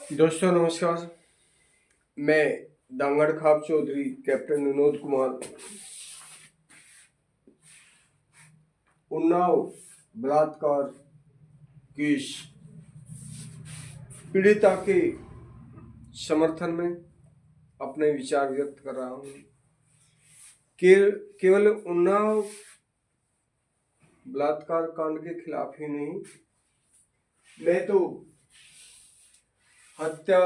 दोस्तों नमस्कार। मैं दांगड़ खाब चौधरी कैप्टन विनोद कुमार उन्नाव बलात्कार केस पीड़िता के समर्थन में अपने विचार व्यक्त कर रहा हूँ। केवल उन्नाव बलात्कार कांड के खिलाफ ही नहीं, मैं तो हत्या,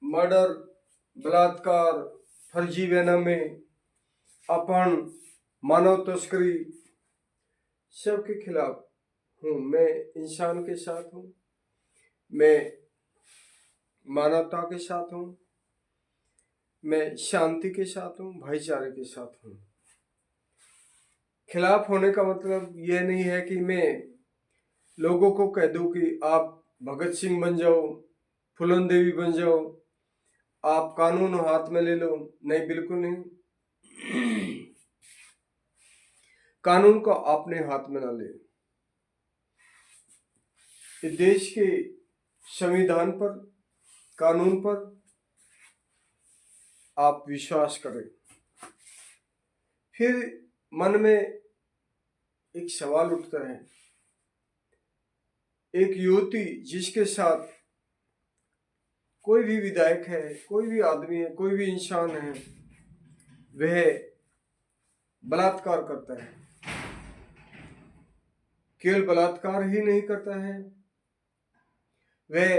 मर्डर, बलात्कार, फर्जी बेनामे, अपहरण, मानव तस्करी सबके खिलाफ हूँ। मैं इंसान के साथ हूँ, मैं मानवता के साथ हूँ, मैं शांति के साथ हूँ, भाईचारे के साथ हूँ। खिलाफ होने का मतलब यह नहीं है कि मैं लोगों को कह दूं कि आप भगत सिंह बन जाओ, फूलन देवी बन जाओ, आप कानून हाथ में ले लो। नहीं, बिल्कुल नहीं। कानून को अपने हाथ में ना ले। इस देश के संविधान पर, कानून पर आप विश्वास करें। फिर मन में एक सवाल उठता है, एक युवती जिसके साथ कोई भी विधायक है, कोई भी आदमी है, कोई भी इंसान है, वह बलात्कार करता है। केवल बलात्कार ही नहीं करता है, वह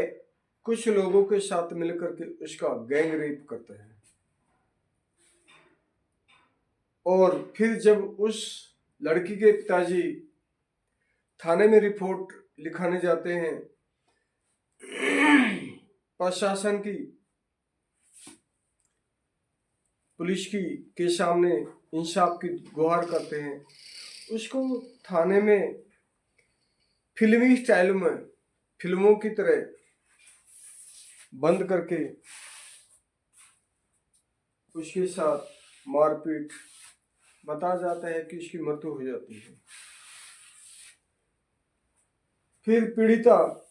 कुछ लोगों के साथ मिलकर के उसका गैंग रेप करता है। और फिर जब उस लड़की के पिताजी थाने में रिपोर्ट लिखाने जाते हैं, प्रशासन की, पुलिस की के सामने इंसाफ की गुहार करते हैं, उसको थाने में फिल्मी स्टाइल में, फिल्मों की तरह बंद करके उसके साथ मारपीट, बताया जाता है कि उसकी मृत्यु हो जाती है। फिर पीड़िता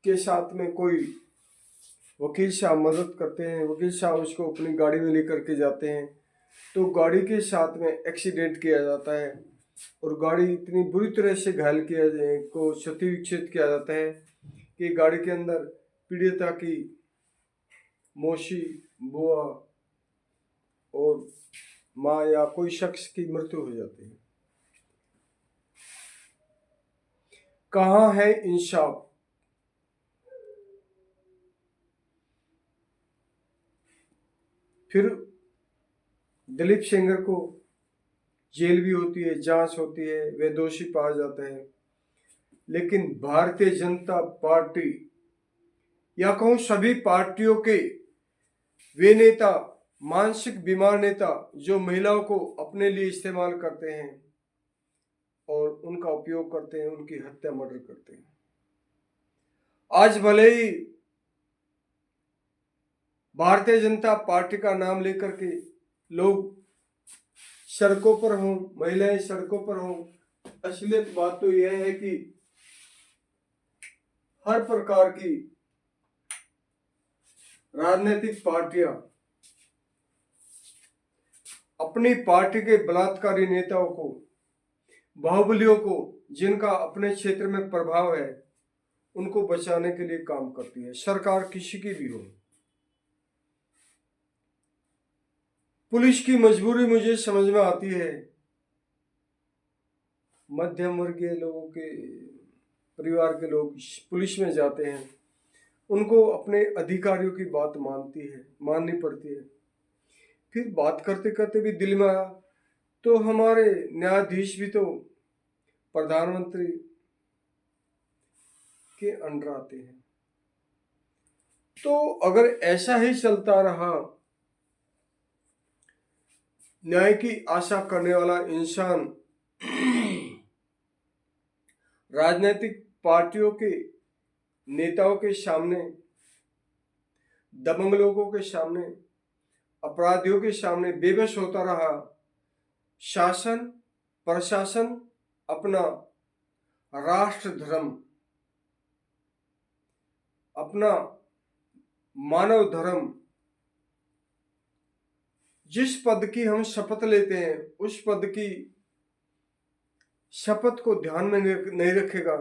के साथ में कोई वकील साहब मदद करते हैं, वकील साहब उसको अपनी गाड़ी में लेकर के जाते हैं, तो गाड़ी के साथ में एक्सीडेंट किया जाता है और गाड़ी इतनी बुरी तरह से घायल को क्षति विक्षत किया जाता है कि गाड़ी के अंदर पीड़िता की मौसी, बुआ और माँ या कोई शख्स की मृत्यु हो जाती है। कहाँ है इंसाफ? फिर दिलीप सेंगर को जेल भी होती है, जांच होती है, वे दोषी पाया जाता है, लेकिन भारतीय जनता पार्टी या कहूं सभी पार्टियों के वे नेता, मानसिक बीमार नेता जो महिलाओं को अपने लिए इस्तेमाल करते हैं और उनका उपयोग करते हैं, उनकी हत्या, मर्डर करते हैं। आज भले ही भारतीय जनता पार्टी का नाम लेकर के लोग सड़कों पर हों, महिलाएं सड़कों पर हों, असलियत बात तो यह है कि हर प्रकार की राजनीतिक पार्टियां अपनी पार्टी के बलात्कारी नेताओं को, बाहुबलियों को, जिनका अपने क्षेत्र में प्रभाव है, उनको बचाने के लिए काम करती है, सरकार किसी की भी हो। पुलिस की मजबूरी मुझे समझ में आती है। मध्यम वर्गीय लोगों के परिवार के लोग पुलिस में जाते हैं, उनको अपने अधिकारियों की बात माननी पड़ती है। फिर बात करते करते भी दिल में आया, तो हमारे न्यायाधीश भी तो प्रधानमंत्री के अंडर आते हैं। तो अगर ऐसा ही चलता रहा, न्याय की आशा करने वाला इंसान राजनीतिक पार्टियों के नेताओं के सामने, दबंग लोगों के सामने, अपराधियों के सामने बेबस होता रहा, शासन प्रशासन अपना राष्ट्र धर्म, अपना मानव धर्म, जिस पद की हम शपथ लेते हैं उस पद की शपथ को ध्यान में नहीं रखेगा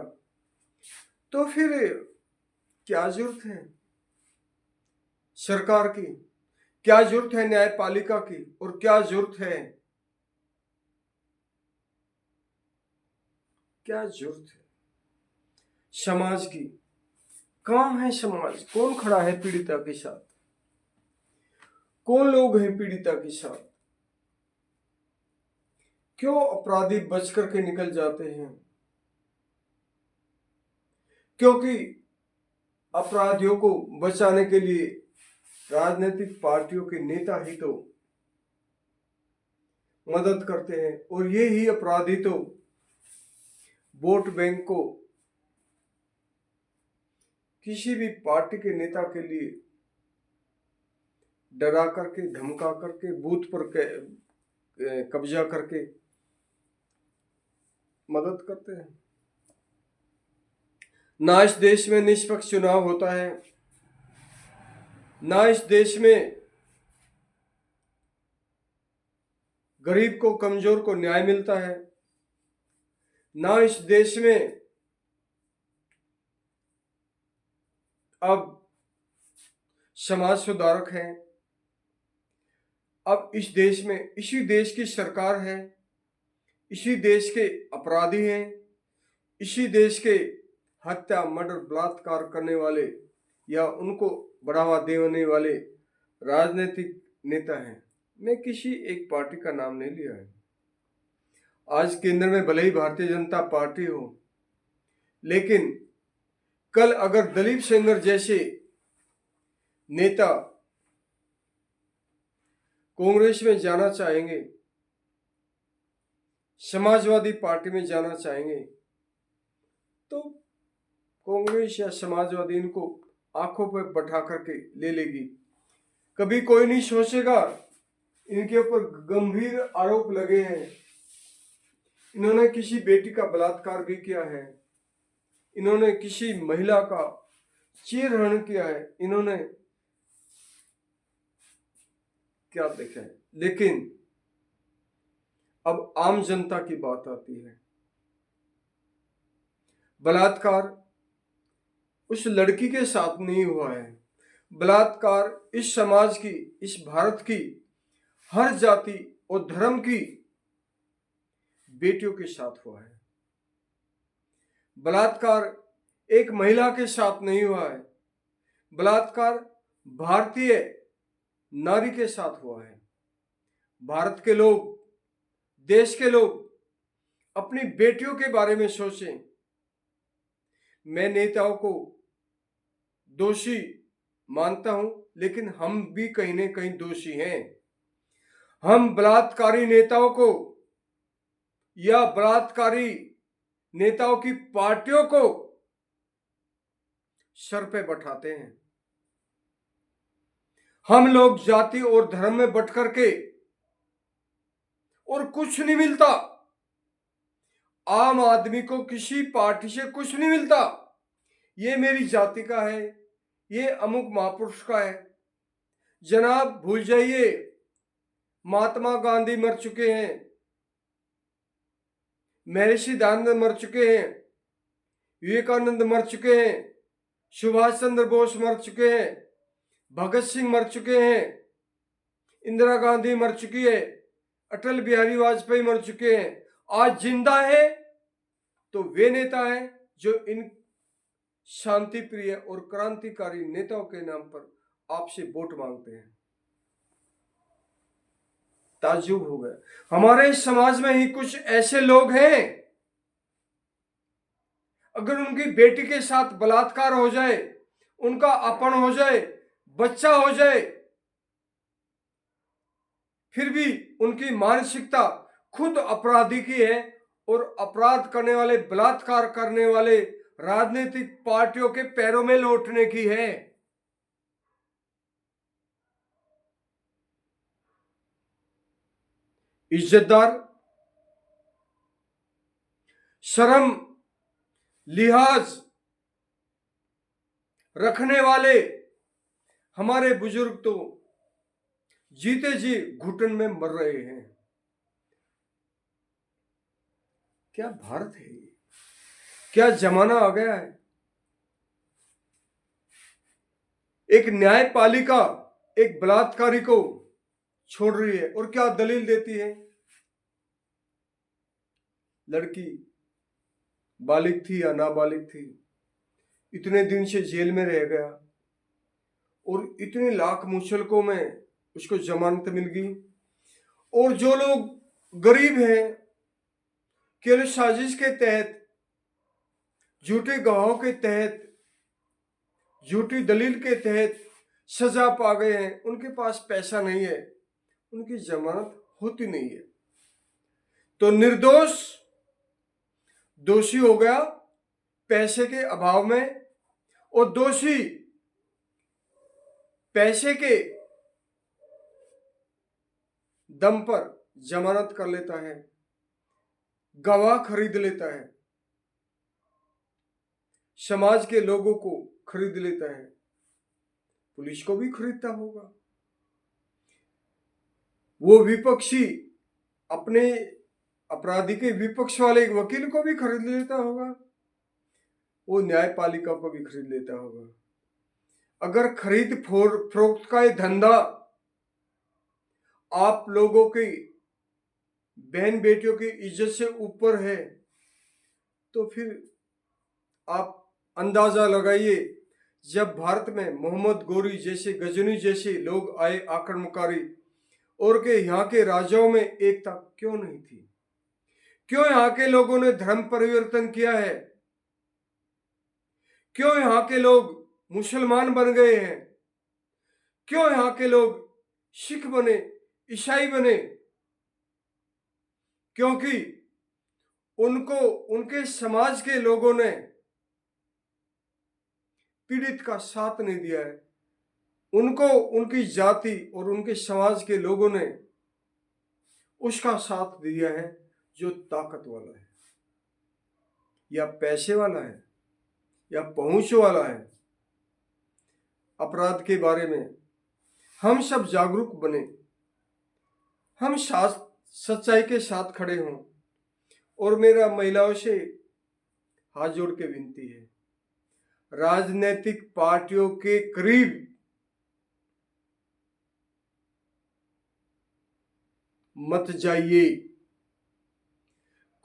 तो फिर क्या जरूरत है सरकार की, क्या जरूरत है न्यायपालिका की, और क्या जरूरत है, क्या जरूरत है समाज की। कहाँ है समाज? कौन खड़ा है पीड़िता के साथ? कौन लोग हैं पीड़िता के साथ? क्यों अपराधी बच करके निकल जाते हैं? क्योंकि अपराधियों को बचाने के लिए राजनीतिक पार्टियों के नेता ही तो मदद करते हैं, और ये ही अपराधी तो वोट बैंक को किसी भी पार्टी के नेता के लिए डरा करके, धमका करके, बूथ पर कब्जा करके मदद करते हैं। ना इस देश में निष्पक्ष चुनाव होता है, ना इस देश में गरीब को, कमजोर को न्याय मिलता है, ना इस देश में अब समाज सुधारक हैं। अब इस देश में इसी देश की सरकार है, इसी देश के अपराधी हैं, इसी देश के हत्या, मर्डर, बलात्कार करने वाले या उनको बढ़ावा देने वाले राजनीतिक नेता हैं। मैं किसी एक पार्टी का नाम नहीं लिया है। आज केंद्र में भले ही भारतीय जनता पार्टी हो, लेकिन कल अगर दलीप सेंगर जैसे नेता कांग्रेस में जाना चाहेंगे, समाजवादी पार्टी में जाना चाहेंगे, तो कांग्रेस या समाजवादी इनको आंखों पर बैठा करके ले लेगी। कभी कोई नहीं सोचेगा इनके ऊपर गंभीर आरोप लगे हैं, इन्होंने किसी बेटी का बलात्कार भी किया है, इन्होंने किसी महिला का चीरहरण किया है, इन्होंने क्या देखा है। लेकिन अब आम जनता की बात आती है। बलात्कार उस लड़की के साथ नहीं हुआ है, बलात्कार इस समाज की, इस भारत की हर जाति और धर्म की बेटियों के साथ हुआ है। बलात्कार एक महिला के साथ नहीं हुआ है, बलात्कार भारतीय नारी के साथ हुआ है। भारत के लोग, देश के लोग अपनी बेटियों के बारे में सोचें। मैं नेताओं को दोषी मानता हूं, लेकिन हम भी कहीं ना कहीं दोषी हैं। हम बलात्कारी नेताओं को या बलात्कारी नेताओं की पार्टियों को सर पे बैठाते हैं। हम लोग जाति और धर्म में बंट करके, और कुछ नहीं मिलता, आम आदमी को किसी पार्टी से कुछ नहीं मिलता। ये मेरी जाति का है, ये अमुक महापुरुष का है। जनाब भूल जाइए, महात्मा गांधी मर चुके हैं, महर्षि दयानंद मर चुके हैं, विवेकानंद मर चुके हैं, सुभाष चंद्र बोस मर चुके हैं, भगत सिंह मर चुके हैं, इंदिरा गांधी मर चुकी है, अटल बिहारी वाजपेयी मर चुके हैं। आज जिंदा है तो वे नेता हैं जो इन शांति प्रिय और क्रांतिकारी नेताओं के नाम पर आपसे वोट मांगते हैं। ताज्जुब हो गया। हमारे समाज में ही कुछ ऐसे लोग हैं, अगर उनकी बेटी के साथ बलात्कार हो जाए, उनका अपहरण हो जाए, बच्चा हो जाए, फिर भी उनकी मानसिकता खुद अपराधी की है, और अपराध करने वाले, बलात्कार करने वाले राजनीतिक पार्टियों के पैरों में लौटने की है। इज्जतदार, शर्म, लिहाज, रखने वाले हमारे बुजुर्ग तो जीते जी घुटन में मर रहे हैं। क्या भारत है ये? क्या जमाना आ गया है? एक न्यायपालिका एक बलात्कारी को छोड़ रही है और क्या दलील देती है? लड़की बालिग थी या नाबालिग थी, इतने दिन से जेल में रह गया और इतने लाख मुचलकों में उसको जमानत मिल गई। और जो लोग गरीब हैं, केवल साजिश के तहत, झूठे गवाहों के तहत, झूठी दलील के तहत सजा पा गए हैं, उनके पास पैसा नहीं है, उनकी जमानत होती नहीं है, तो निर्दोष दोषी हो गया पैसे के अभाव में, और दोषी पैसे के दम पर जमानत कर लेता है, गवाह खरीद लेता है, समाज के लोगों को खरीद लेता है, पुलिस को भी खरीदता होगा, वो विपक्षी अपने अपराधी के विपक्ष वाले वकील को भी खरीद लेता होगा, वो न्यायपालिका को भी खरीद लेता होगा। अगर खरीद फरोख्त का ये धंधा आप लोगों की बहन बेटियों की इज्जत से ऊपर है, तो फिर आप अंदाजा लगाइए, जब भारत में मोहम्मद गोरी जैसे, गजनी जैसे लोग आए आक्रमणकारी, और के यहाँ के राजाओं में एकता क्यों नहीं थी? क्यों यहाँ के लोगों ने धर्म परिवर्तन किया है? क्यों यहाँ के लोग मुसलमान बन गए हैं? क्यों यहाँ के लोग सिख बने, ईसाई बने? क्योंकि उनको उनके समाज के लोगों ने पीड़ित का साथ नहीं दिया है, उनको उनकी जाति और उनके समाज के लोगों ने उसका साथ दिया है जो ताकत वाला है, या पैसे वाला है, या पहुंच वाला है। अपराध के बारे में हम सब जागरूक बने, हम सच्चाई के साथ खड़े हों। और मेरा महिलाओं से हाथ जोड़ के विनती है, राजनीतिक पार्टियों के करीब मत जाइए।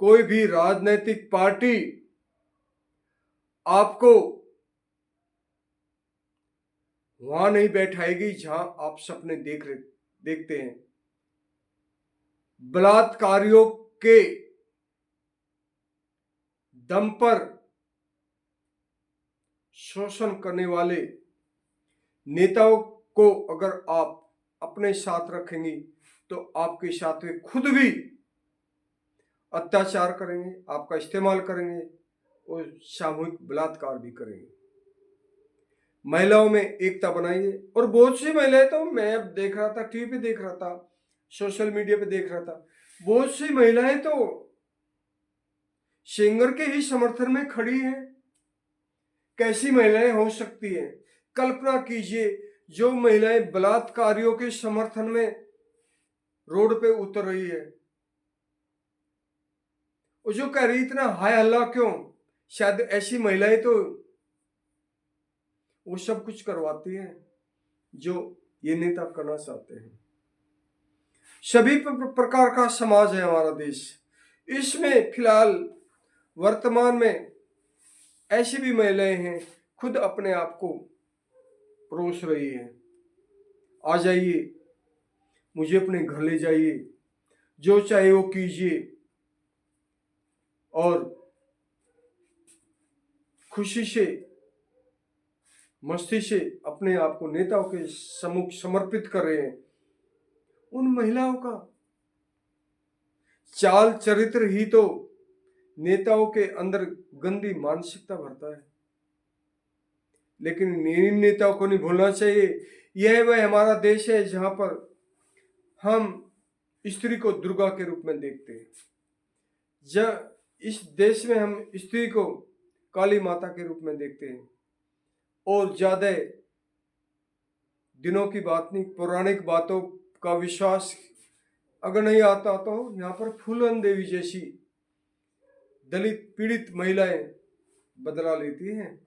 कोई भी राजनीतिक पार्टी आपको वहां नहीं बैठाएगी जहां आप सपने देखते हैं। बलात्कारियों के दम पर शोषण करने वाले नेताओं को अगर आप अपने साथ रखेंगी, तो आपके साथ वे खुद भी अत्याचार करेंगे, आपका इस्तेमाल करेंगे और सामूहिक बलात्कार भी करेंगे। महिलाओं में एकता बनाइए। और बहुत सी महिलाएं, तो मैं अब देख रहा था, टीवी पे देख रहा था, सोशल मीडिया पे देख रहा था, बहुत सी महिलाएं तो सेंगर के ही समर्थन में खड़ी हैं। कैसी महिलाएं हो सकती हैं? कल्पना कीजिए, जो महिलाएं बलात्कारियों के समर्थन में रोड पे उतर रही है, और जो कह रही इतना हाय हल्ला क्यों? शायद ऐसी महिलाएं तो वो सब कुछ करवाती हैं जो ये नेता करना चाहते हैं। सभी प्रकार का समाज है हमारा देश। इसमें फिलहाल वर्तमान में ऐसी भी महिलाएं हैं, खुद अपने आप को परोस रही हैं। आ जाइए, मुझे अपने घर ले जाइए, जो चाहे वो कीजिए, और खुशी से, मस्ती से अपने आप को नेताओं के सम्मुख समर्पित कर रहे हैं। उन महिलाओं का चाल चरित्र ही तो नेताओं के अंदर गंदी मानसिकता भरता है। लेकिन इन नेताओं को नहीं भूलना चाहिए, यह वह हमारा देश है जहां पर हम स्त्री को दुर्गा के रूप में देखते हैं। इस देश में हम स्त्री को काली माता के रूप में देखते हैं, और ज़्यादा दिनों की बात नहीं, पौराणिक बातों का विश्वास अगर नहीं आता तो यहाँ पर फूलन देवी जैसी दलित पीड़ित महिलाएं बदला लेती हैं।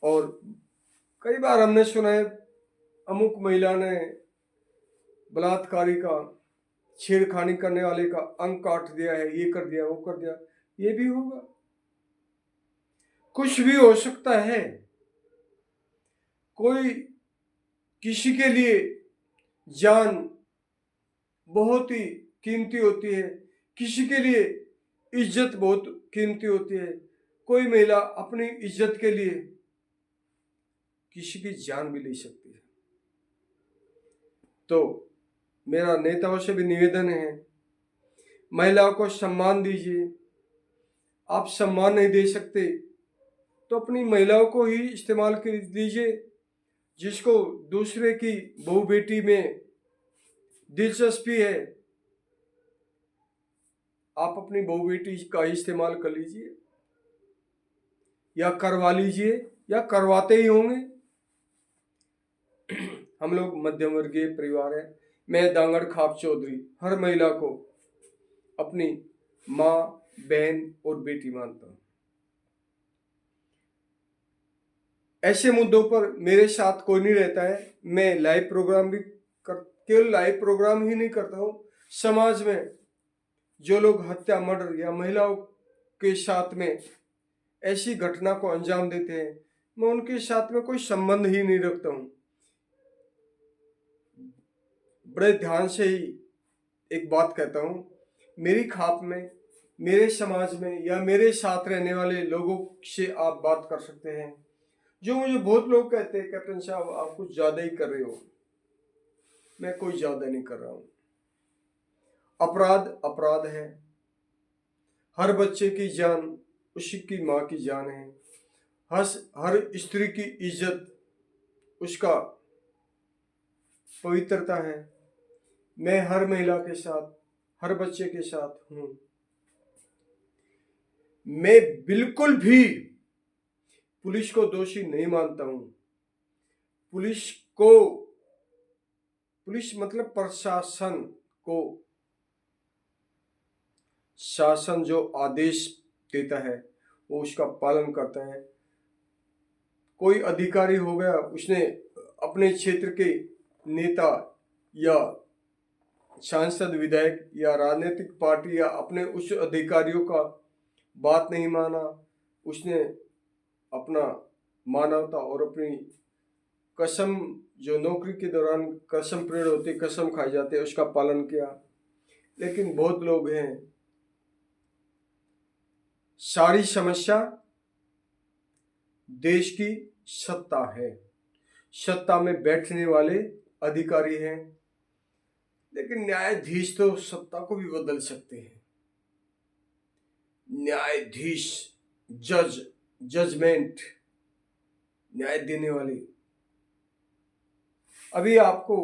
और कई बार हमने सुना है अमुक महिला ने बलात्कारी का, छेड़खानी करने वाले का अंग काट दिया है, ये कर दिया, वो कर दिया। ये भी होगा, कुछ भी हो सकता है। कोई किसी के लिए जान बहुत ही कीमती होती है, किसी के लिए इज्जत बहुत कीमती होती है। कोई महिला अपनी इज्जत के लिए किसी की जान भी ले सकती है। तो मेरा नेताओं से भी निवेदन है, महिलाओं को सम्मान दीजिए। आप सम्मान नहीं दे सकते तो अपनी महिलाओं को ही इस्तेमाल कर दीजिए। जिसको दूसरे की बहू बेटी में दिलचस्पी है, आप अपनी बहू बेटी का ही इस्तेमाल कर लीजिए, या करवा लीजिए, या करवाते ही होंगे। हम लोग मध्यम वर्गीय परिवार है। मैं दांगड़ खाप चौधरी हर महिला को अपनी माँ, बहन और बेटी मानता हूँ। ऐसे मुद्दों पर मेरे साथ कोई नहीं रहता है। मैं लाइव प्रोग्राम भी केवल लाइव प्रोग्राम ही नहीं करता हूँ, समाज में जो लोग हत्या, मर्डर या महिलाओं के साथ में ऐसी घटना को अंजाम देते हैं, मैं उनके साथ में कोई संबंध ही नहीं रखता हूँ। बड़े ध्यान से ही एक बात कहता हूँ, मेरी खाप में, मेरे समाज में या मेरे साथ रहने वाले लोगों से आप बात कर सकते हैं। जो मुझे बहुत लोग कहते हैं, कैप्टन साहब आप कुछ ज़्यादा ही कर रहे हो। मैं कोई ज़्यादा नहीं कर रहा हूँ। अपराध अपराध है। हर बच्चे की जान उसी की माँ की जान है। हर स्त्री की इज्जत उसका पवित्रता है। मैं हर महिला के साथ, हर बच्चे के साथ हूँ। मैं बिल्कुल भी पुलिस को दोषी नहीं मानता हूँ। पुलिस मतलब प्रशासन को, शासन जो आदेश देता है वो उसका पालन करता है। कोई अधिकारी हो गया, उसने अपने क्षेत्र के नेता या सांसद, विधायक या राजनीतिक पार्टी या अपने उच्च अधिकारियों का बात नहीं माना, उसने अपना मानवता और अपनी कसम, जो नौकरी के दौरान कसम प्रेरण होती, कसम खाई जाती है, उसका पालन किया। लेकिन बहुत लोग हैं, सारी समस्या देश की सत्ता है, सत्ता में बैठने वाले अधिकारी हैं। लेकिन न्यायाधीश तो सत्ता को भी बदल सकते हैं। न्यायाधीश, जज, जजमेंट, न्याय देने वाले। अभी आपको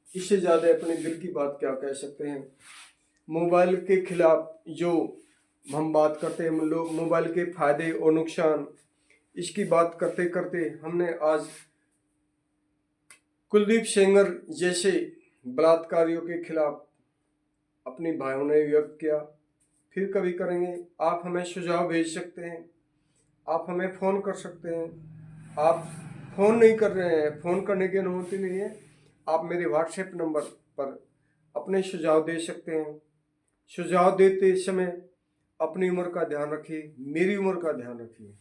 इससे ज्यादा अपने दिल की बात क्या कह सकते हैं। मोबाइल के खिलाफ जो हम बात करते हैं, लोग मोबाइल के फायदे और नुकसान, इसकी बात करते करते हमने आज कुलदीप सेंगर जैसे बलात्कारियों के खिलाफ अपनी भावनाएं व्यक्त किया। फिर कभी करेंगे। आप हमें सुझाव भेज सकते हैं, आप हमें फ़ोन कर सकते हैं। आप फ़ोन नहीं कर रहे हैं, फ़ोन करने की अनुमति नहीं है। आप मेरे व्हाट्सएप नंबर पर अपने सुझाव दे सकते हैं। सुझाव देते समय अपनी उम्र का ध्यान रखिए, मेरी उम्र का ध्यान रखिए,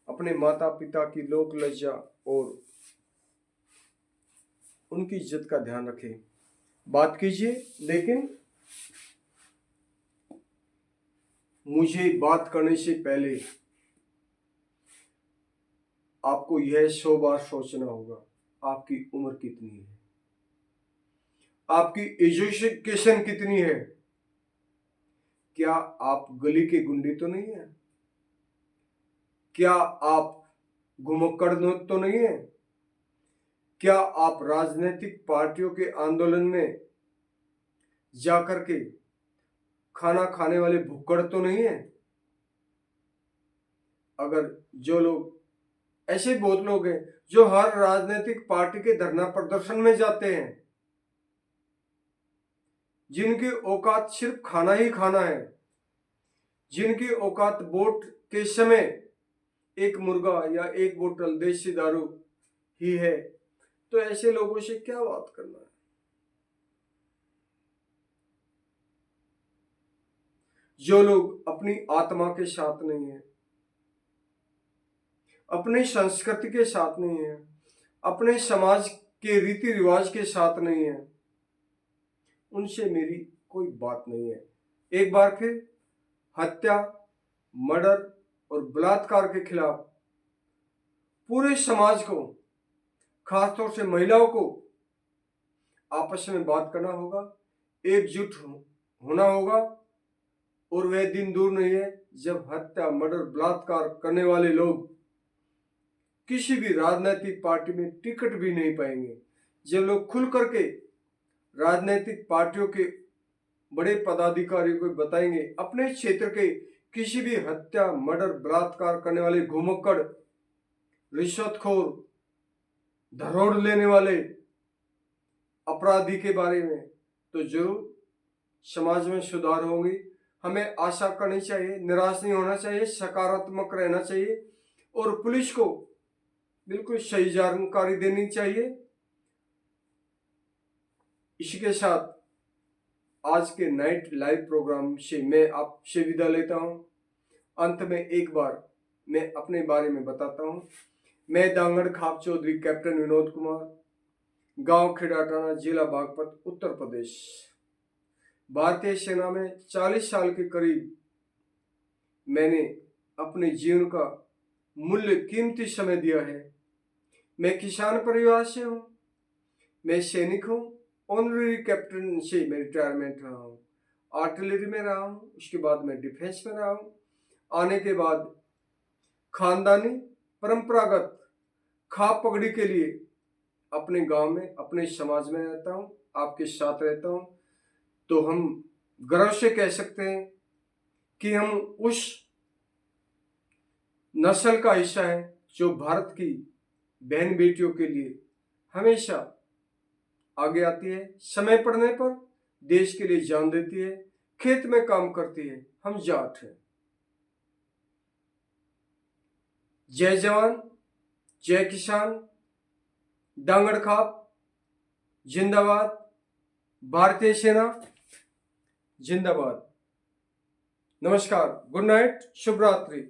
अपने माता पिता की लोक लज्जा और उनकी इज्जत का ध्यान रखें। बात कीजिए, लेकिन मुझे बात करने से पहले आपको यह 100 बार सोचना होगा, आपकी उम्र कितनी है, आपकी एजुकेशन कितनी है, क्या आप गली के गुंडे तो नहीं है, क्या आप घुमक्कड़ तो नहीं है, क्या आप राजनीतिक पार्टियों के आंदोलन में जाकर के खाना खाने वाले भुक्कड़ तो नहीं है। अगर जो लोग ऐसे बहुत लोग हैं जो हर राजनीतिक पार्टी के धरना प्रदर्शन में जाते हैं, जिनकी औकात सिर्फ खाना ही खाना है, जिनकी औकात वोट के समय एक मुर्गा या एक बोतल देसी दारू ही है, तो ऐसे लोगों से क्या बात करना है। जो लोग अपनी आत्मा के साथ नहीं है, अपनी संस्कृति के साथ नहीं है, अपने समाज के रीति रिवाज के साथ नहीं है, उनसे मेरी कोई बात नहीं है। एक बार फिर हत्या, मर्डर और बलात्कार के खिलाफ पूरे समाज को, खासतौर से महिलाओं को आपस में बात करना होगा, एकजुट होना होगा। और वह दिन दूर नहीं है जब हत्या, मर्डर, बलात्कार करने वाले लोग किसी भी राजनीतिक पार्टी में टिकट भी नहीं पाएंगे। जब लोग खुल करके राजनीतिक पार्टियों के बड़े पदाधिकारियों को बताएंगे, अपने क्षेत्र के किसी भी हत्या, मर्डर, बलात्कार करने वाले घुमक्कड़, रिश्वतखोर, धरोड़ लेने वाले अपराधी के बारे में, तो जरूर समाज में सुधार होंगे। हमें आशा करनी चाहिए, निराश नहीं होना चाहिए, सकारात्मक रहना चाहिए और पुलिस को बिल्कुल सही जानकारी देनी चाहिए। इसी के साथ आज के नाइट लाइव प्रोग्राम से मैं आपसे विदा लेता हूं। अंत में एक बार मैं अपने बारे में बताता हूं। मैं दांगड़ खाप चौधरी कैप्टन विनोद कुमार, गांव खिड़ाटाना, जिला बागपत, उत्तर प्रदेश। भारतीय सेना में 40 साल के करीब मैंने अपने जीवन का मूल्य कीमती समय दिया है। मैं किसान परिवार से हूँ, मैं सैनिक हूँ, ऑनरेरी कैप्टन से मैं रिटायरमेंट रहा हूँ, आर्टिलरी में रहा हूँ, उसके बाद मैं डिफेंस में रहा हूँ। आने के बाद खानदानी परंपरागत खाप पगड़ी के लिए अपने गांव में, अपने समाज में रहता हूँ, आपके साथ रहता हूँ। तो हम गर्व से कह सकते हैं कि हम उस नस्ल का हिस्सा है जो भारत की बहन बेटियों के लिए हमेशा आगे आती है, समय पड़ने पर देश के लिए जान देती है, खेत में काम करती है। हम जाट हैं। जय जवान, जय किसान, डांगड़ खाप जिंदाबाद, भारतीय सेना जिंदाबाद। नमस्कार, गुड नाइट, शुभ रात्रि।